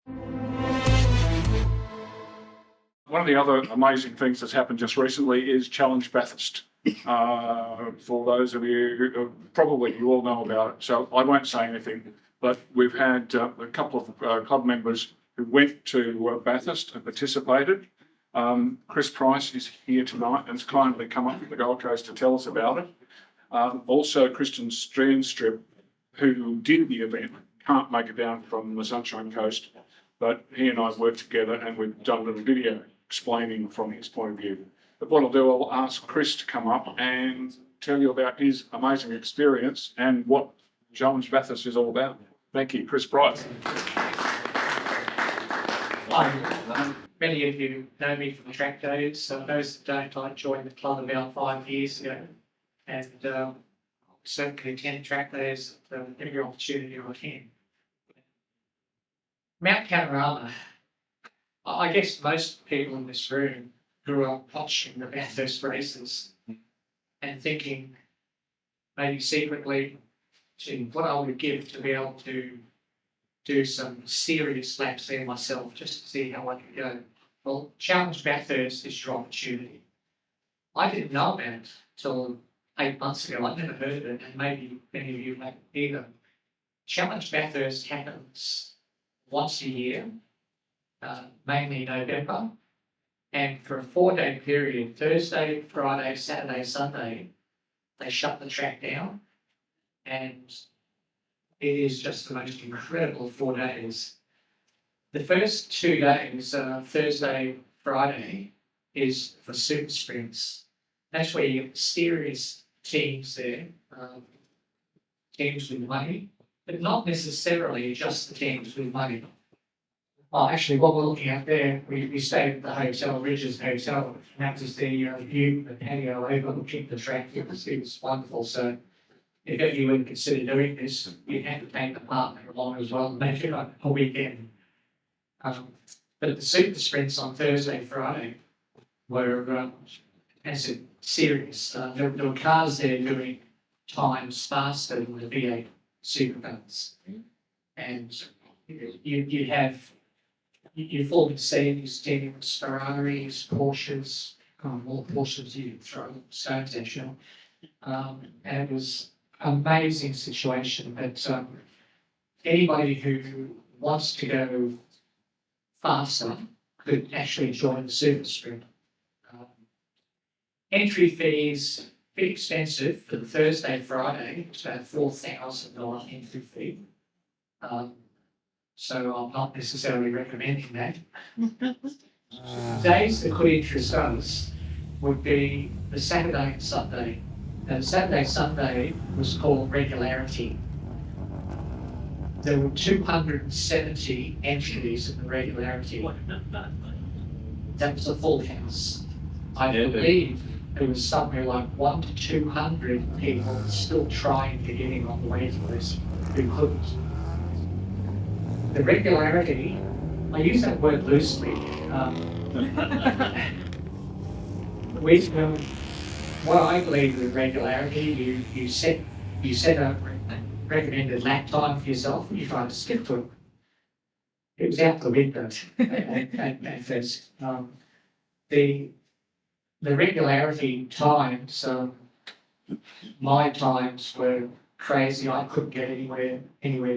One of the other amazing things that's happened just recently is Challenge Bathurst. For those of you, probably you all know about it, so I won't say anything, but we've had a couple of club members who went to Bathurst and participated. Chris Price is here tonight and has kindly come up from the Gold Coast to tell us about it. Also, Kristen Strandstrip, who did the event, can't make it down from the Sunshine Coast, but he and I have worked together and we've done a little video explaining from his point of view. But what I'll do, I'll ask Chris to come up and tell you about his amazing experience and what Challenge Bathurst is all about. Thank you, Chris Price. Many of you know me from track days. Those that don't, I joined the club about 5 years ago, and certainly attend track days every opportunity I can. Mount Panorama. I guess most people in this room grew up watching the Bathurst races and thinking, maybe secretly, gee, what I would give to be able to do some serious laps there myself, just to see how I could go. Well, Challenge Bathurst is your opportunity. I didn't know about it till 8 months ago. I'd never heard of it, and maybe many of you haven't either. Challenge Bathurst happens once a year, mainly November, and for a 4-day period, Thursday, Friday, Saturday, Sunday, they shut the track down, and it is just the most incredible 4 days. The first 2 days, Thursday, Friday, is for super sprints. That's where you get serious teams there, teams with money, but not necessarily just the teams with money. Well, actually, what we're looking at there, we stayed at the hotel, Ridges Hotel, and that was the view, the patio overlooking the track. It was wonderful. So if ever you would consider doing this, you'd have to take the partner along as well, make it like a weekend. But the super sprints on Thursday, Friday were, as I said, serious. There were cars there doing times faster than the V8 supercars. And you fall into Mercedes, teams, Ferraris, Porsches, more Porsches you throw stones at you. And it was an amazing situation. But anybody who wants to go faster could actually join the super sprint. Entry fees, a bit expensive for the Thursday, Friday. It's about $4,000 entry fee. So I'm not necessarily recommending that. Days that could interest us would be the Saturday and Sunday. Now, the Saturday, Sunday was called regularity. There were 270 entries in the regularity. That was a full house. I believe there was somewhere like 100 to 200 people still trying to get in on the waiting list who couldn't. The regularity, I use that word loosely. What I believe with regularity, you set a recommended lap time for yourself and you try to stick to it. It was out the window at first. The regularity times, my times were crazy. I couldn't get anywhere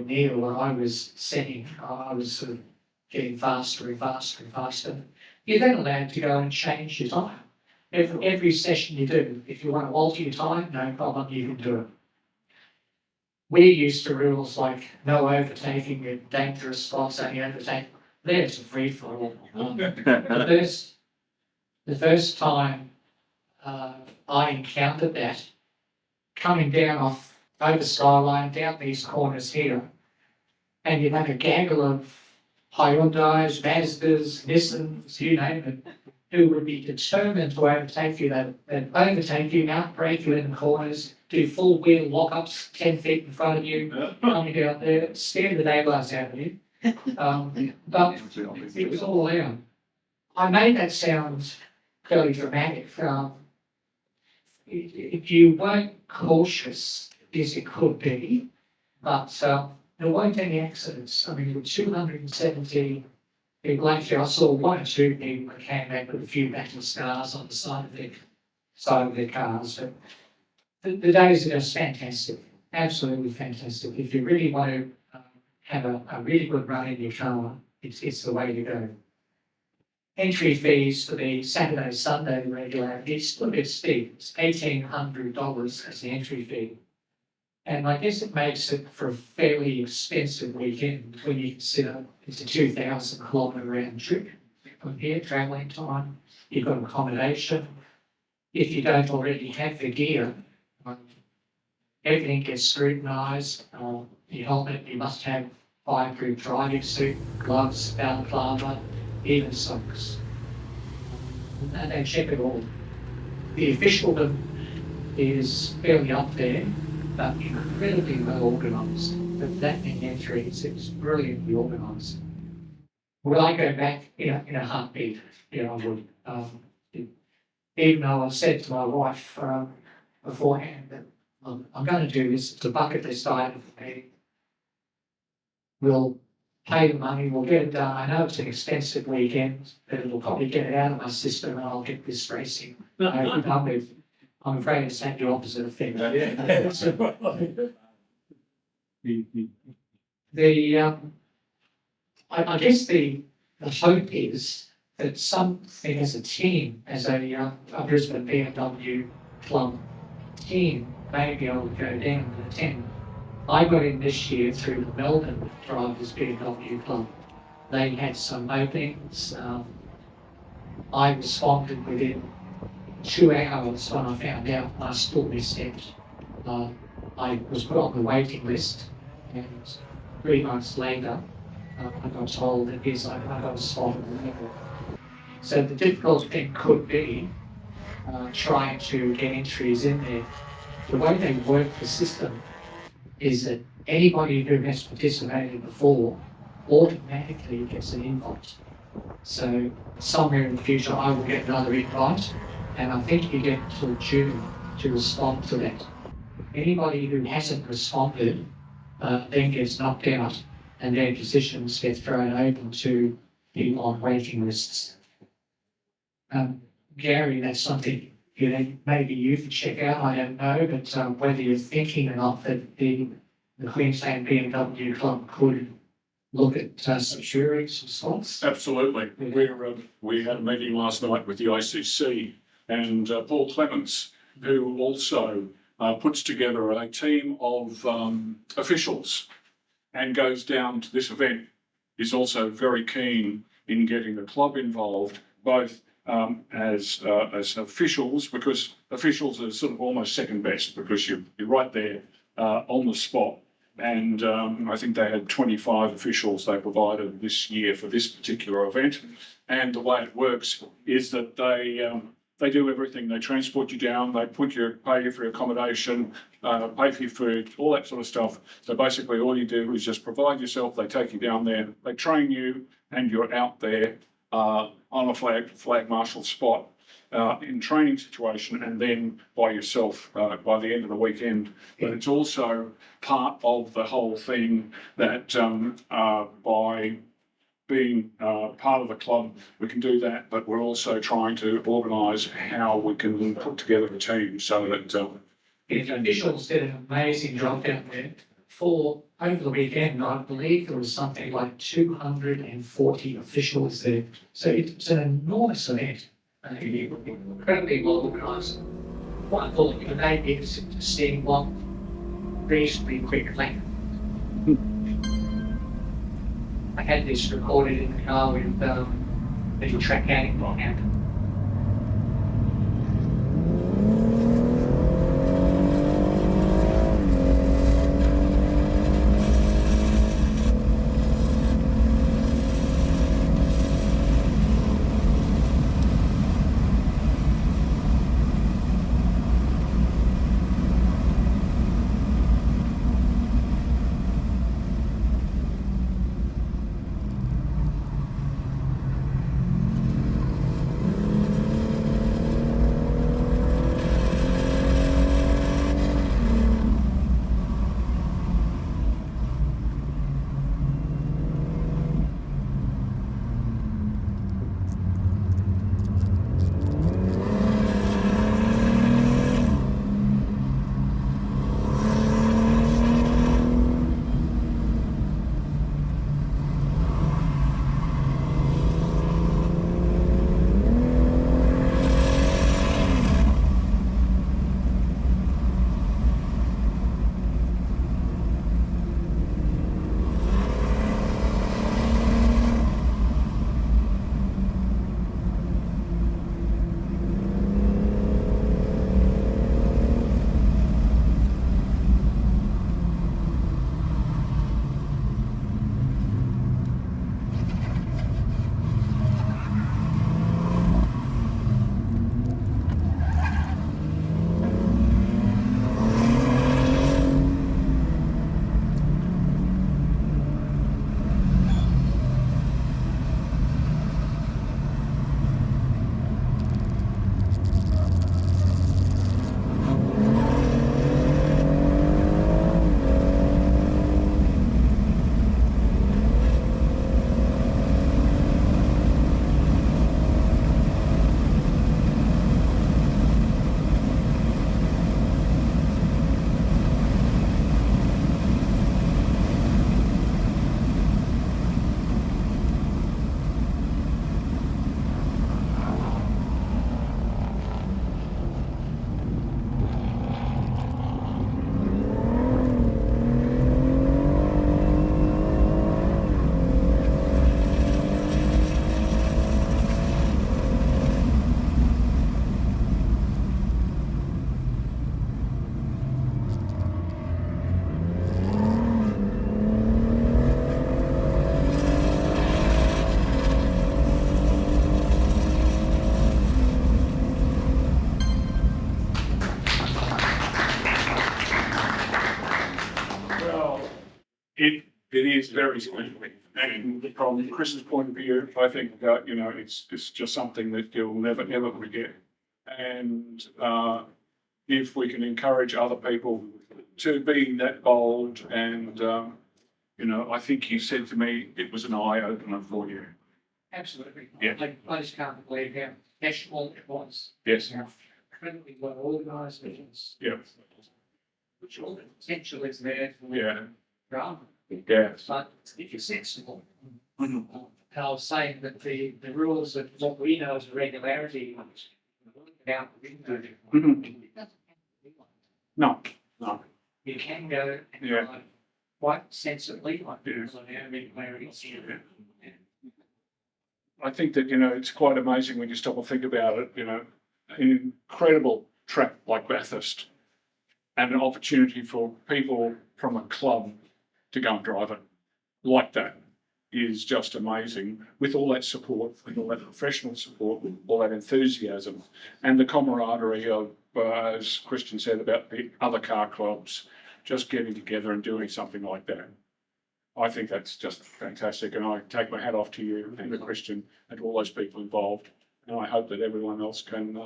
near what I was setting. I was sort of getting faster and faster and faster. You're then allowed to go and change your time. Every session you do, if you want to alter your time, no problem, you can do it. We're used to rules like no overtaking in dangerous spots, only overtake. There's a free for all. The first time I encountered that, coming down off over Skyline, down these corners here, and you have a gaggle of Hyundais, Mazdas, Nissans, you name it, who would be determined to overtake you. They'd overtake you, outbrake you in the corners, do full wheel lock-ups 10 feet in front of you, coming down there, scare the daylights out of you. But it was all allowed. I made that sound fairly dramatic. If you weren't cautious, as it could be, but there weren't any accidents. I mean, there were 270 people. Actually, I saw one or two people that came back with a few battle scars on the side of their cars. But the days are just fantastic, absolutely fantastic. If you really want to have a really good run in your car, it's the way to go. Entry fees for the Saturday, Sunday regular, it's a little bit steep. It's $1,800 as the entry fee. And I guess it makes it for a fairly expensive weekend when you consider it's a 2,000 kilometre round trip from here, travelling time. You've got accommodation. If you don't already have the gear, everything gets scrutinised. Your helmet, you must have fireproof driving suit, gloves, balaclava, even socks. And they check it all. The officialdom is fairly up there, but incredibly well organised. But that many entries, it's brilliantly organised. Will I go back in a heartbeat? Yeah, I would. Even though I said to my wife beforehand that I'm going to do this, it's a bucket list item for me. We'll pay the money, we'll get it done. I know it's an expensive weekend, but it'll probably get it out of my system and I'll get this racing done with. I'm afraid it's the opposite effect. I guess the hope is that something as a team, as a Brisbane BMW club team, may be able to go down and attend. I got in this year through the Melbourne Drivers BMW Club. They had some openings. I responded within 2 hours when I found out I still missed it. I was put on the waiting list, and 3 months later, I got told that yes, I got a spot on the level. So the difficult thing could be trying to get entries in there. The way they work the system is that anybody who has participated before automatically gets an invite. So somewhere in the future I will get another invite, and I think you get until June to respond to that. Anybody who hasn't responded then gets knocked out, and their positions get thrown open to people on waiting lists. Gary, that's something maybe you could check out, I don't know, but whether you're thinking or not that the Queensland BMW Club could look at securing some slots. Absolutely. We had a meeting last night with the ICC and Paul Clements, who also puts together a team of officials and goes down to this event, is also very keen in getting the club involved, both as officials, because officials are sort of almost second best because you're right there on the spot. And I think they had 25 officials they provided this year for this particular event. And the way it works is that they do everything. They transport you down, they pay you for your accommodation, pay for your food, all that sort of stuff. So basically all you do is just provide yourself, they take you down there, they train you, and you're out there on a flag marshal spot in training situation, and then by yourself by the end of the weekend. But it's also part of the whole thing that by being part of the club, we can do that, but we're also trying to organise how we can put together a team so that the officials did an amazing job down there. For over the weekend, I believe there was something like 240 officials there. So it's an enormous event. Incredibly well organised. What I thought you may be interested to see one reasonably quick plan. I had this recorded in the car with little track adding on happened. It is very significant. And from Chris's point of view, I think, it's just something that you'll never, ever forget. And if we can encourage other people to be that bold and, I think he said to me, it was an eye opener for you. Absolutely. Yeah. I just can't believe how professional it was. Yes. How incredibly well organised it was. Yeah. Which all the potential is there for Yeah. drama. Yes. But if you're sensible, Mhm. I was saying that the rules of what we know as regularity out the window. Mhm. No, no. You can go and Yeah. drive quite sensibly, like Yeah. on our regularities here. I think that, it's quite amazing when you stop and think about it, an incredible track like Bathurst and an opportunity for people from a club to go and drive it like that is just amazing with all that support, with all that professional support, all that enthusiasm and the camaraderie of, as Christian said about the other car clubs, just getting together and doing something like that. I think that's just fantastic, and I take my hat off to you and to Christian and to all those people involved. And I hope that everyone else can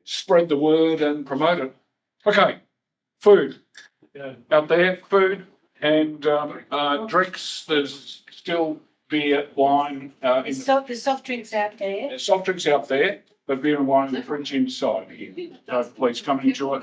spread the word and promote it. Okay, food out there, food and drinks. There's still beer, wine. The soft drinks out there. There's soft drinks out there, but beer and wine in the fridge inside here. So please come and enjoy.